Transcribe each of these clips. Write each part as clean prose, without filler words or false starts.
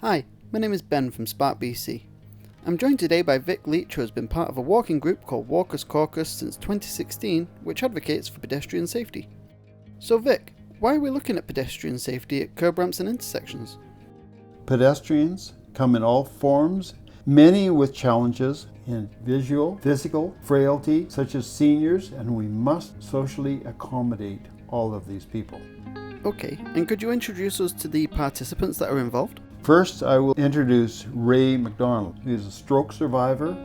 Hi, my name is Ben from SPARC BC. I'm joined today by Vic Leach, who has been part of a walking group called Walkers Caucus since 2016, which advocates for pedestrian safety. So Vic, why are we looking at pedestrian safety at curb ramps and intersections? Pedestrians come in all forms, many with challenges in visual, physical, frailty, such as seniors, and we must socially accommodate all of these people. Okay, and could you introduce us to the participants that are involved? First, I will introduce Ray McDonald, who is a stroke survivor,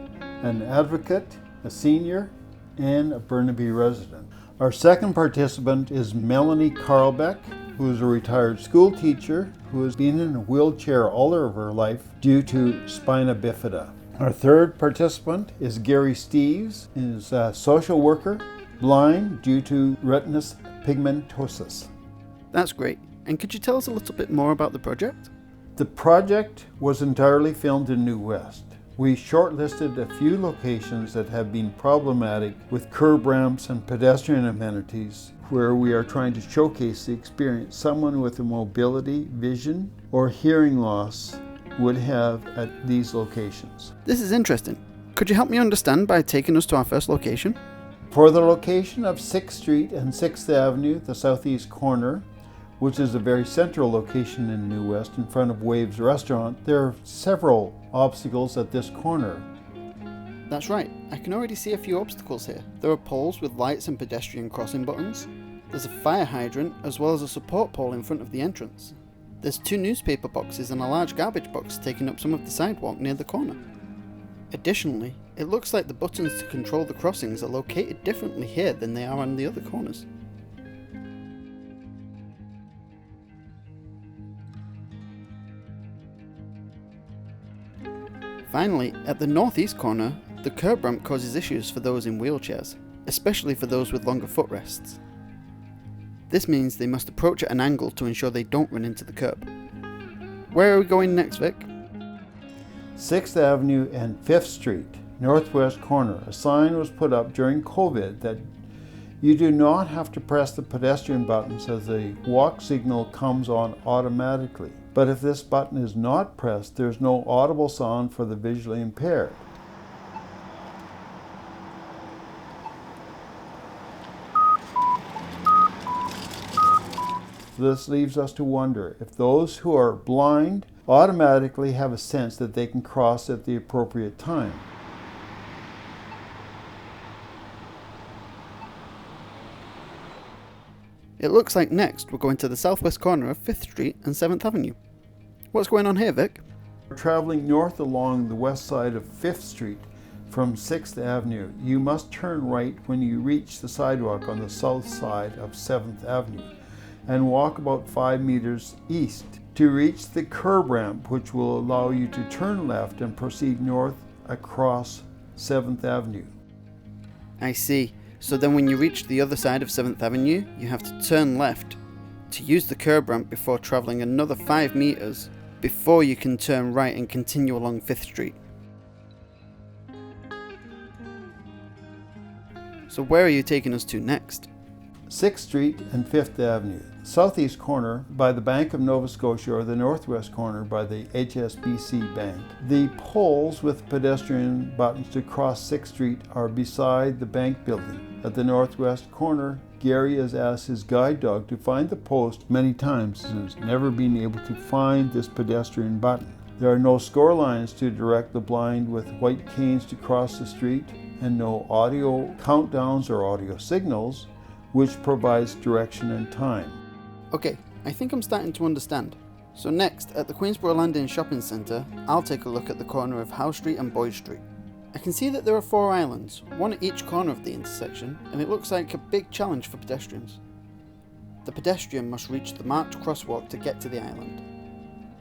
an advocate, a senior, and a Burnaby resident. Our second participant is Melanie Carlbeck, who is a retired school teacher who has been in a wheelchair all of her life due to spina bifida. Our third participant is Gary Steves, who is a social worker, blind due to retinitis pigmentosus. That's great. And could you tell us a little bit more about the project? The project was entirely filmed in New West. We shortlisted a few locations that have been problematic with curb ramps and pedestrian amenities where we are trying to showcase the experience someone with a mobility, vision, or hearing loss would have at these locations. This is interesting. Could you help me understand by taking us to our first location? For the location of 6th Street and 6th Avenue, the southeast corner, which is a very central location in New West in front of Waves Restaurant, there are several obstacles at this corner. That's right, I can already see a few obstacles here. There are poles with lights and pedestrian crossing buttons. There's a fire hydrant as well as a support pole in front of the entrance. There's 2 newspaper boxes and a large garbage box taking up some of the sidewalk near the corner. Additionally, it looks like the buttons to control the crossings are located differently here than they are on the other corners. Finally, at the northeast corner, the curb ramp causes issues for those in wheelchairs, especially for those with longer footrests. This means they must approach at an angle to ensure they don't run into the curb. Where are we going next, Vic? 6th Avenue and 5th Street, northwest corner. A sign was put up during COVID that you do not have to press the pedestrian buttons as the walk signal comes on automatically. But if this button is not pressed, there's no audible sound for the visually impaired. This leaves us to wonder if those who are blind automatically have a sense that they can cross at the appropriate time. It looks like next we're going to the southwest corner of 5th Street and 7th Avenue. What's going on here, Vic? We're traveling north along the west side of 5th Street from 6th Avenue. You must turn right when you reach the sidewalk on the south side of 7th Avenue and walk about 5 meters east to reach the curb ramp, which will allow you to turn left and proceed north across 7th Avenue. I see. So then when you reach the other side of 7th Avenue, you have to turn left to use the curb ramp before travelling another 5 meters before you can turn right and continue along 5th Street. So where are you taking us to next? 6th Street and 5th Avenue, southeast corner by the Bank of Nova Scotia or the northwest corner by the HSBC Bank. The poles with pedestrian buttons to cross 6th Street are beside the bank building. At the northwest corner, Gary has asked his guide dog to find the post many times and has never been able to find this pedestrian button. There are no score lines to direct the blind with white canes to cross the street and no audio countdowns or audio signals, which provides direction and time. Okay, I think I'm starting to understand. So next, at the Queensborough Landing Shopping Centre, I'll take a look at the corner of Howe Street and Boyd Street. I can see that there are 4 islands, one at each corner of the intersection, and it looks like a big challenge for pedestrians. The pedestrian must reach the marked crosswalk to get to the island.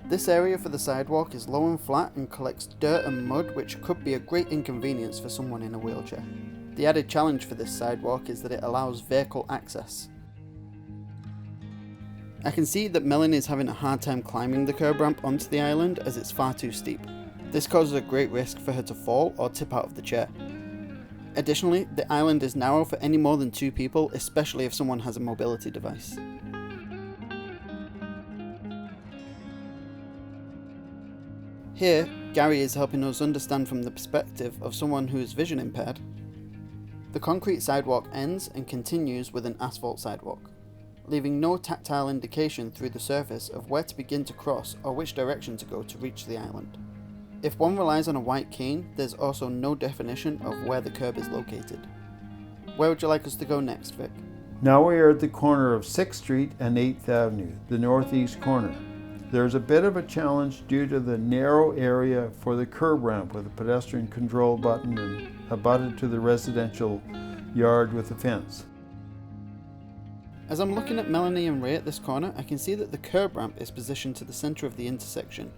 This area for the sidewalk is low and flat and collects dirt and mud, which could be a great inconvenience for someone in a wheelchair. The added challenge for this sidewalk is that it allows vehicle access. I can see that Melanie is having a hard time climbing the curb ramp onto the island as it's far too steep. This causes a great risk for her to fall or tip out of the chair. Additionally, the island is narrow for any more than 2 people, especially if someone has a mobility device. Here, Gary is helping us understand from the perspective of someone who is vision impaired. The concrete sidewalk ends and continues with an asphalt sidewalk, leaving no tactile indication through the surface of where to begin to cross or which direction to go to reach the island. If one relies on a white cane, there's also no definition of where the curb is located. Where would you like us to go next, Vic? Now we are at the corner of 6th Street and 8th Avenue, the northeast corner. There's a bit of a challenge due to the narrow area for the curb ramp with a pedestrian control button and abutted to the residential yard with a fence. As I'm looking at Melanie and Ray at this corner, I can see that the curb ramp is positioned to the centre of the intersection,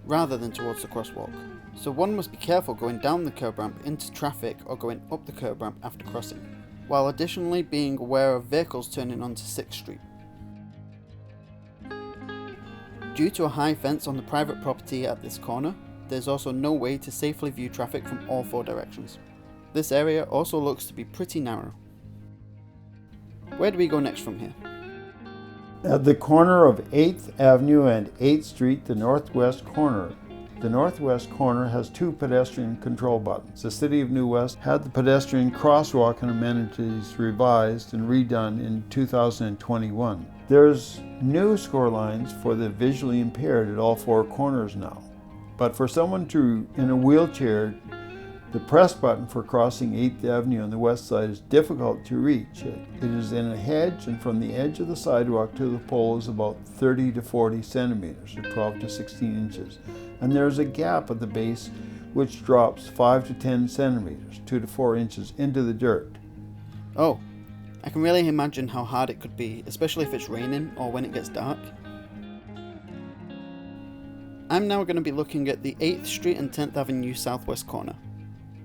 rather than towards the crosswalk. So one must be careful going down the curb ramp into traffic or going up the curb ramp after crossing, while additionally being aware of vehicles turning onto 6th Street. Due to a high fence on the private property at this corner, there's also no way to safely view traffic from all 4 directions. This area also looks to be pretty narrow. Where do we go next from here? At the corner of 8th Avenue and 8th Street, the northwest corner. The northwest corner has 2 pedestrian control buttons. The City of New West had the pedestrian crosswalk and amenities revised and redone in 2021. There's new score lines for the visually impaired at all 4 corners now. But for someone in a wheelchair, the press button for crossing 8th Avenue on the west side is difficult to reach. It is in a hedge, and from the edge of the sidewalk to the pole is about 30 to 40 centimeters, or 12 to 16 inches. And there's a gap at the base which drops 5 to 10 centimeters, 2 to 4 inches, into the dirt. Oh, I can really imagine how hard it could be, especially if it's raining or when it gets dark. I'm now going to be looking at the 8th Street and 10th Avenue southwest corner.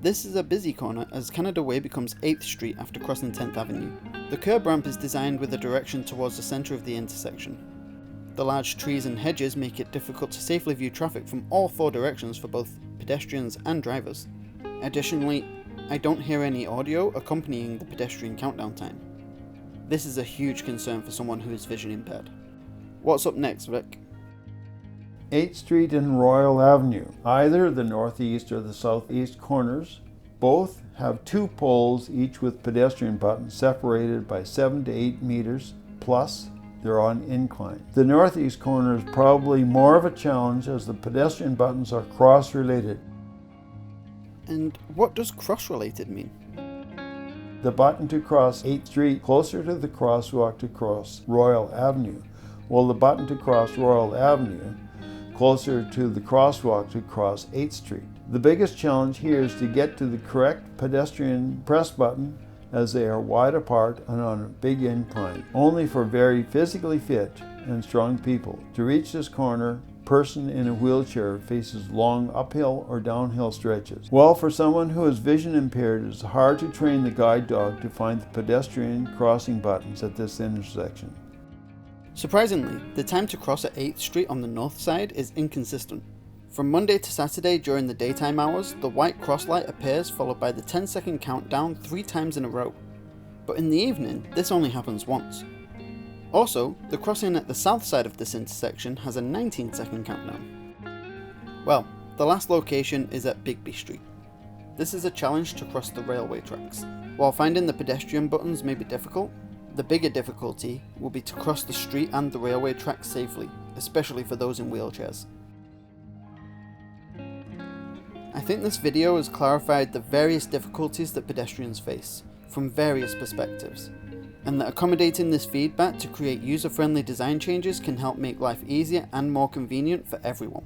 This is a busy corner as Canada Way becomes 8th Street after crossing 10th Avenue. The curb ramp is designed with a direction towards the centre of the intersection. The large trees and hedges make it difficult to safely view traffic from all 4 directions for both pedestrians and drivers. Additionally, I don't hear any audio accompanying the pedestrian countdown time. This is a huge concern for someone who is vision impaired. What's up next, Vic? 8th Street and Royal Avenue. Either the northeast or the southeast corners. Both have 2 poles, each with pedestrian buttons separated by 7 to 8 meters, plus they're on incline. The northeast corner is probably more of a challenge as the pedestrian buttons are cross-related. And what does cross-related mean? The button to cross 8th Street closer to the crosswalk to cross Royal Avenue, while the button to cross Royal Avenue closer to the crosswalk to cross 8th Street. The biggest challenge here is to get to the correct pedestrian press button as they are wide apart and on a big incline, only for very physically fit and strong people. To reach this corner, a person in a wheelchair faces long uphill or downhill stretches. Well, for someone who is vision impaired, it is hard to train the guide dog to find the pedestrian crossing buttons at this intersection. Surprisingly, the time to cross at 8th Street on the north side is inconsistent. From Monday to Saturday during the daytime hours, the white cross light appears followed by the 10-second countdown 3 times in a row. But in the evening, this only happens once. Also, the crossing at the south side of this intersection has a 19-second countdown. Well, the last location is at Bigby Street. This is a challenge to cross the railway tracks. While finding the pedestrian buttons may be difficult, the bigger difficulty will be to cross the street and the railway tracks safely, especially for those in wheelchairs. I think this video has clarified the various difficulties that pedestrians face, from various perspectives, and that accommodating this feedback to create user-friendly design changes can help make life easier and more convenient for everyone.